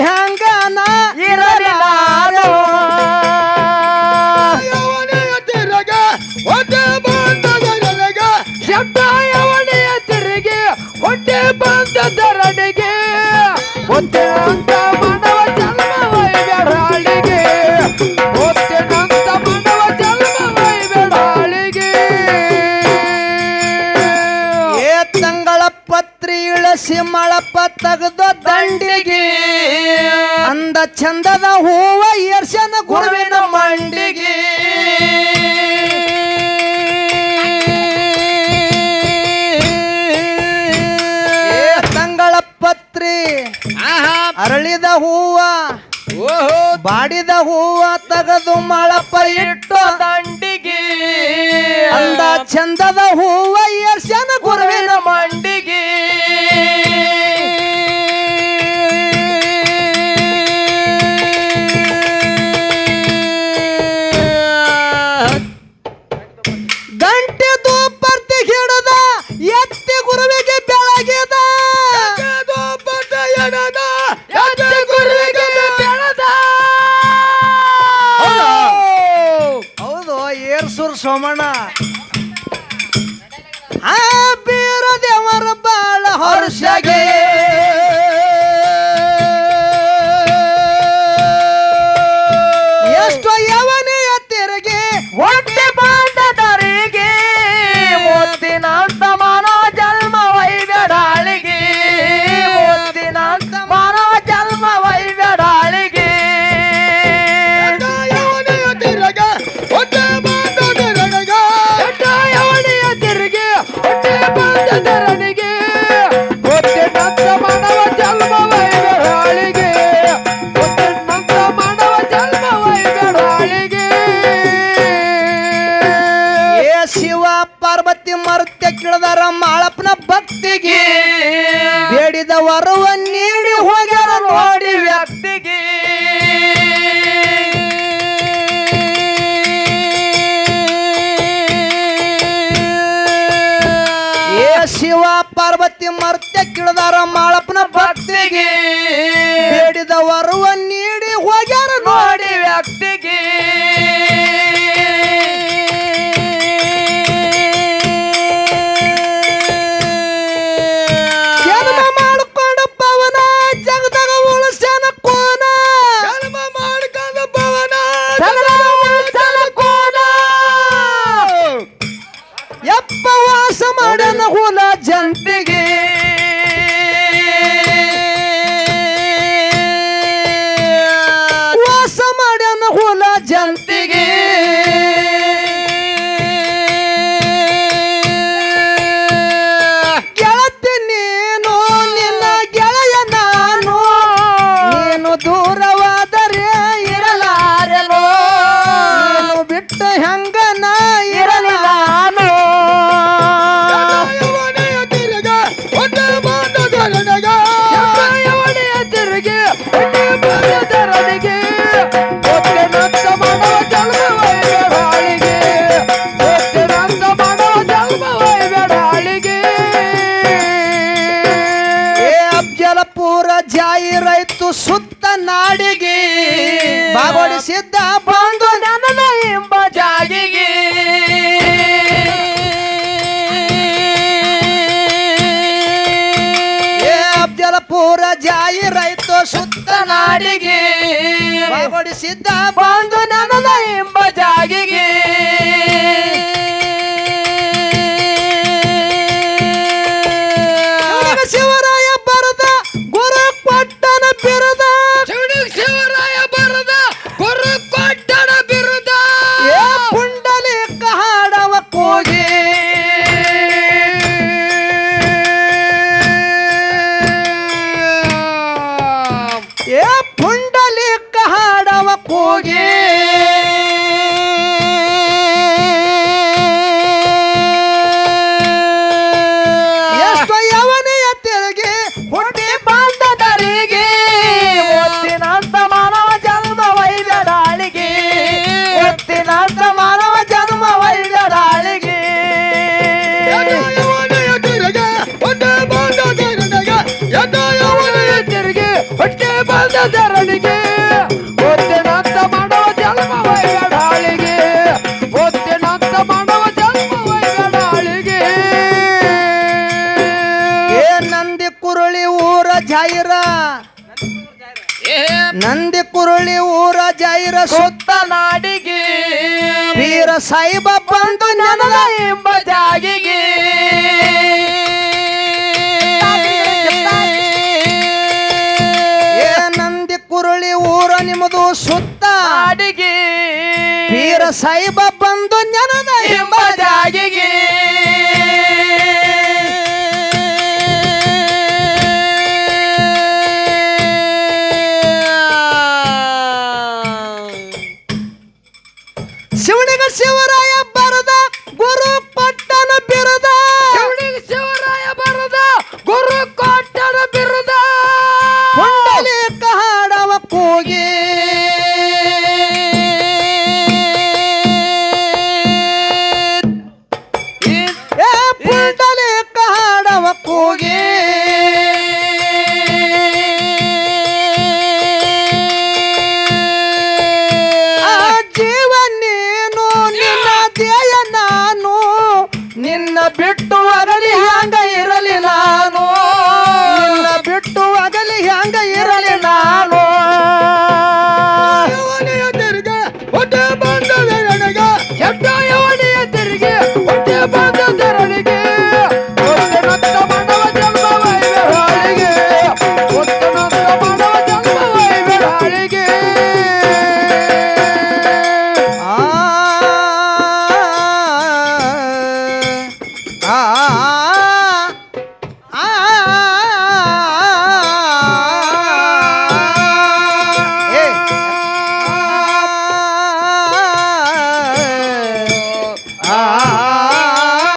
ಹೆಂಗನ ಇರಲಿ ನಾನು ಯವನೆಯ ತಿರಗೆ ಹೊಟ್ಟೆ ಬಂದದರನೆಗೆ ಶಬ್ದ ಯವನೆಯ ತಿರುಗಿ ಹೊಟ್ಟೆ ಬಂದದರನಿಗೆ ಹೊಟ್ಟೆನಂತ ಮಾನವ ಜನ್ಮ ವೈಬೇಡಾಳಿಗೆ ಹೊಟ್ಟೆನಂತ ಮಾನವ ಜನ್ಮ ವೈಬೇಡಾಳಿಗೆ ಏ ತಂಗಳ ಪತ್ರಿ ಇಳಿಸಿ ಮಳಪ ತೆಗೆದ ದಂಡಿಗೆ ಅಂದ ಚಂದದ ಹೂವ ಏರ್ಸನ ಗುರುವಿನ ಮಂಡಿಗೆ ತಂಗಳ ಪತ್ರಿ ಅರಳಿದ ಹೂವ ಬಾಡಿದ ಹೂವ ತೆಗೆದು ಮಳಪ ಇಟ್ಟು ದಂಡಿಗೆ ಅಂದ ಚಂದದ ಹೂವ ಏರ್ಸನ ಗುರುವಿನ ಮಂಡಿಗೆ ಗಂಟೆ ದೂಪರ್ತಿ ಹಿಡದ ಎತ್ತಿ ಗುರುವಿಗೆ ಬೆಳಗಿದ ಎಡದ ಎತ್ತಿ ಗುರುವಿಗೆ ಬೆಳದ ಹೌದು ಏರ್ಸೂರ್ ಸೋಮಣ್ಣ ಆ ಬೀರ ದೇವರ ಬಾಳ ಹರ್ಷಗೆ ಎಷ್ಟು ಯವನೆಯ ತಿರುಗಿ ಹೊಟ್ಟೆ ಬಾಂಧದರಿಗೆ ಮುತ್ತಿನಂತ ಮಾನವ ಜನ್ಮ ವೈಬೇಡಾಳಿಗೆ ಮುತ್ತಿನಂತ ಮಾನವ ಜನ್ಮ ವೈಬೇಡಾಳಿಗೆ ಯವನೆಯ ತಿರಗೆ ಹೊಟ್ಟೆ ಬಂದದರನೆಗೆ ಯವನೆಯ ತಿರುಗಿ ಹೊಟ್ಟೆ ಬಾಂಧದರನಿಗೆ ಮುತ್ತಿನಂತ ಮಾನವ ಜನ್ಮ ವೈಬೇಡಾಳಿಗೆ ಮುತ್ತಿನಂತ ಮಾನವ ಜನ್ಮ ವೈಬೇಡಾಳಿಗೆ ಏ ಶಿವ ಪಾರ್ವತಿ ಮರ್ತ್ಯ ಕೇಳಿದಾರ ಮಾಳಪ್ಪನ ಭಕ್ತಿಗೆ ಬೇಡಿದ ವರವ ನೀಡಿ ಹೋಗ್ಯಾರ ನೋಡಿ ವ್ಯಕ್ತಿಗೆ ಏ ಶಿವ ಪಾರ್ವತಿ ಮರ್ತ್ಯ ಕೇಳಿದಾರ ಮಾಳಪ್ಪನ ಭಕ್ತಿಗೆ ಬೇಡಿದ ವರವ ನೀಡಿ ಹೋಗ್ಯಾರ ನೋಡಿ ವ್ಯಕ್ತಿಗೆ ಜನ್ಮ ಮಾಡಿಕೊಂಡು ಪವನ ಜಗದಾಗ ಉಳಿಸ್ಯಾನ ಕೋನ ಜನ್ಮ ಮಾಡ್ಕೊಂಡು ಪವನ ಜಗದಾಗ ಉಳಿಸ್ಯಾನ ಕೋನ ಯಪ್ಪ ವಾಸ ಮಾಡ್ಯಾನ ಹುಲ ಜಂತಿಗೆ ವಾಸ ಮಾಡ್ಯಾನ ಹುಲ ಜಂತಿಗೆ ಗೆಳತಿ ನೀನು ನಿನ್ನ ಗೆಳೆಯ ನಾನು ನೀನು ದೂರವಾದರೆ ಇರಲಾರೆನೋ ನೀನು ಬಿಟ್ಟ ಹೆಂಗನ ಇರಲಿ ನಾನು ಯವನೆಯ ತಿರಗೆ ಹೊಟ್ಟೆ ಬಂದದರನೆಗೆ ಯವನೆಯ ತಿರುಗಿ ಹೊಟ್ಟೆ ಬಂದದರನಿಗೆ ಹೊಟ್ಟೆನಂತ ಮಾನವ ಜನ್ಮ ವೈಬೇಡಾಳಿಗೆ ಹೊಟ್ಟೆನಂತ ಮಾನವ ಜನ್ಮ ವೈಬೇಡಾಳಿಗೆ ಏ ಅಫ್ಜಲಪುರ ಜಾಯಿರಾಯ್ತು ಸುತ್ತ ನಾಡಿಗೆ ಭಾಗವಹಿಸಿದ್ದ ಬಂದು ನನ್ನ ಎಂಬ ಜಾಗಿಗೆ ಏ ಅಫ್ಜಲಪುರ ಜಾಯಿರಾಯ್ತು ಸುತ್ತ ನಾಡಿಗೆ ಭಾಗವಹಿಸಿದ್ದ ಬಂದು ನನ್ನ ಎಂಬ ಜಾಗಿಗೆ ಶಿವರಾಯ ಬರದ ಗುರು ಕೊಟ್ಟನ ಬಿರುದ ಶಿವರಾಯ ಬರದ ಗುರು ಕೊಟ್ಟನ ಬಿರುದ ಏ ಪುಂಡಲಿಕ ಹಾಡವ ಕೂಗಿ ಏ ಪುಂಡಲಿಕ ಹಾಡವ ಕೂಗಿ ನಾಡಿಗೆ ಒತ್ತಿನಂತ ಮಾಡವ ಜನ್ಮ ವೈಗಡಾಳಿಗೆ ಒತ್ತಿನಂತ ಮಾಡವ ಜನ್ಮ ವೈಗಡಾಳಿಗೆ ಏ ನಂದಿ ಕುರುಳಿ ಊರ ಜಾಯಿರ ನಂದಿ ಕುರುಳಿ ಊರ ಜಾಯಿರ ಸುತ್ತ ನಾಡಿಗೆ ವೀರ ಸಾಯಿಬ ಬಂದು ನನಗ ಎಂಬ ಜಾಗಿಗೆ ಏ ನಂದಿ ಕುರುಳಿ ಊರ ನಿಮ್ಮದು ಸುತ್ತ ನಾಡಿಗೆ ವೀರ ಸಾಯಿಬ ಬಂದು ನನಗ ಎಂಬ ಜಾಗಿಗೆ